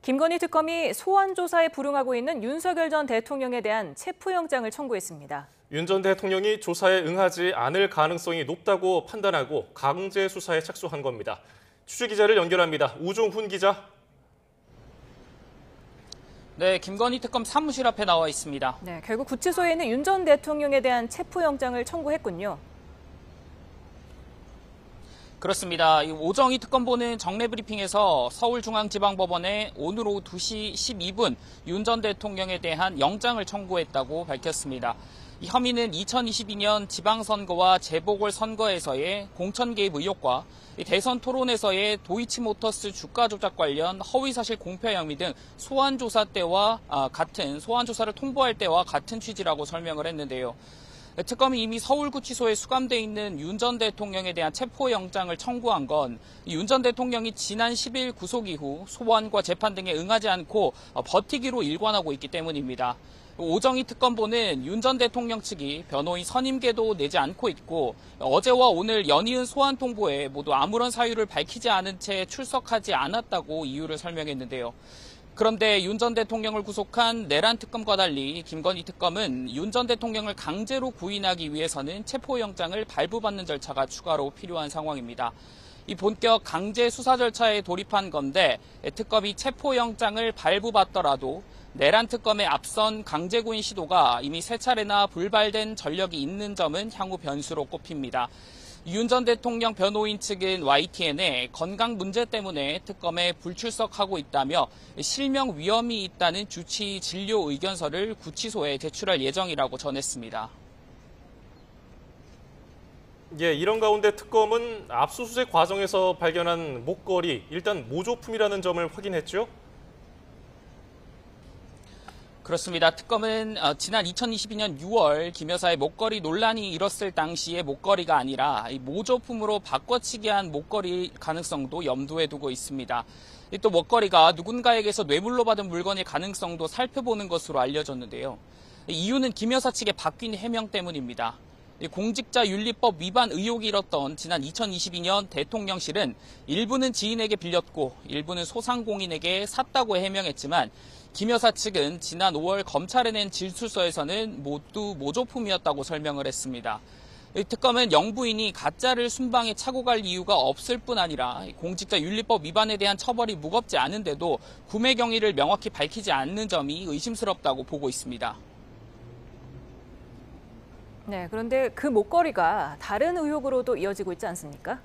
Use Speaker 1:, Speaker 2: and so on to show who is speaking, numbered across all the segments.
Speaker 1: 김건희 특검이 소환 조사에 불응하고 있는 윤석열 전 대통령에 대한 체포영장을 청구했습니다.
Speaker 2: 윤 전 대통령이 조사에 응하지 않을 가능성이 높다고 판단하고 강제 수사에 착수한 겁니다. 취재 기자를 연결합니다. 우종훈 기자.
Speaker 3: 네, 김건희 특검 사무실 앞에 나와 있습니다.
Speaker 1: 네, 결국 구치소에 있는 윤 전 대통령에 대한 체포영장을 청구했군요.
Speaker 3: 그렇습니다. 오정희 특검보는 정례 브리핑에서 서울중앙지방법원에 오늘 오후 2시 12분 윤 전 대통령에 대한 영장을 청구했다고 밝혔습니다. 이 혐의는 2022년 지방선거와 재보궐선거에서의 공천 개입 의혹과 대선 토론에서의 도이치모터스 주가 조작 관련 허위사실 공표 혐의 등 소환조사를 통보할 때와 같은 취지라고 설명을 했는데요. 특검이 이미 서울구치소에 수감돼 있는 윤 전 대통령에 대한 체포영장을 청구한 건 윤 전 대통령이 지난 10일 구속 이후 소환과 재판 등에 응하지 않고 버티기로 일관하고 있기 때문입니다. 오정희 특검보는 윤 전 대통령 측이 변호인 선임계도 내지 않고 있고 어제와 오늘 연이은 소환 통보에 모두 아무런 사유를 밝히지 않은 채 출석하지 않았다고 이유를 설명했는데요. 그런데 윤 전 대통령을 구속한 내란 특검과 달리 김건희 특검은 윤 전 대통령을 강제로 구인하기 위해서는 체포영장을 발부받는 절차가 추가로 필요한 상황입니다. 이 본격 강제 수사 절차에 돌입한 건데 특검이 체포영장을 발부받더라도 내란 특검의 앞선 강제 구인 시도가 이미 세 차례나 불발된 전력이 있는 점은 향후 변수로 꼽힙니다. 윤 전 대통령 변호인 측은 YTN에 건강 문제 때문에 특검에 불출석하고 있다며 실명 위험이 있다는 주치 진료 의견서를 구치소에 제출할 예정이라고 전했습니다.
Speaker 2: 예, 이런 가운데 특검은 압수수색 과정에서 발견한 목걸이, 일단 모조품이라는 점을 확인했죠?
Speaker 3: 그렇습니다. 특검은 지난 2022년 6월 김 여사의 목걸이 논란이 일었을 당시의 목걸이가 아니라 모조품으로 바꿔치기한 목걸이 가능성도 염두에 두고 있습니다. 또 목걸이가 누군가에게서 뇌물로 받은 물건일 가능성도 살펴보는 것으로 알려졌는데요. 이유는 김 여사 측의 바뀐 해명 때문입니다. 공직자윤리법 위반 의혹이 일었던 지난 2022년 대통령실은 일부는 지인에게 빌렸고 일부는 소상공인에게 샀다고 해명했지만 김 여사 측은 지난 5월 검찰에 낸 진술서에서는 모두 모조품이었다고 설명을 했습니다. 특검은 영부인이 가짜를 순방에 차고 갈 이유가 없을 뿐 아니라 공직자윤리법 위반에 대한 처벌이 무겁지 않은데도 구매 경위를 명확히 밝히지 않는 점이 의심스럽다고 보고 있습니다.
Speaker 1: 네, 그런데 그 목걸이가 다른 의혹으로도 이어지고 있지 않습니까?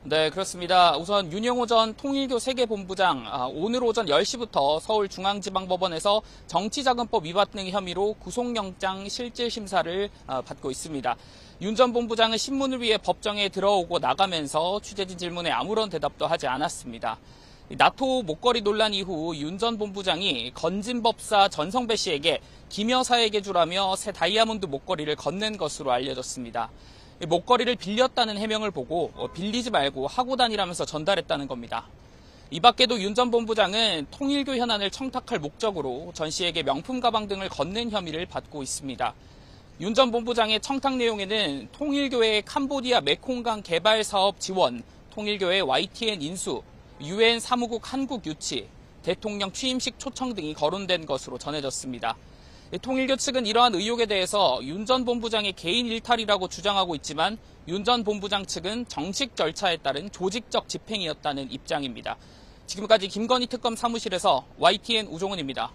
Speaker 3: 네, 그렇습니다. 우선 윤영호 전 통일교 세계본부장 오늘 오전 10시부터 서울중앙지방법원에서 정치자금법 위반 등 혐의로 구속영장 실질심사를 받고 있습니다. 윤 전 본부장은 신문을 위해 법정에 들어오고 나가면서 취재진 질문에 아무런 대답도 하지 않았습니다. 나토 목걸이 논란 이후 윤 전 본부장이 건진법사 전성배 씨에게 김 여사에게 주라며 새 다이아몬드 목걸이를 건넨 것으로 알려졌습니다. 목걸이를 빌렸다는 해명을 보고 빌리지 말고 하고 다니라면서 전달했다는 겁니다. 이 밖에도 윤 전 본부장은 통일교 현안을 청탁할 목적으로 전 씨에게 명품 가방 등을 건넨 혐의를 받고 있습니다. 윤 전 본부장의 청탁 내용에는 통일교의 캄보디아 메콩강 개발 사업 지원, 통일교의 YTN 인수, UN 사무국 한국 유치, 대통령 취임식 초청 등이 거론된 것으로 전해졌습니다. 통일교 측은 이러한 의혹에 대해서 윤 전 본부장의 개인 일탈이라고 주장하고 있지만 윤 전 본부장 측은 정식 절차에 따른 조직적 집행이었다는 입장입니다. 지금까지 김건희 특검 사무실에서 YTN 우종훈입니다.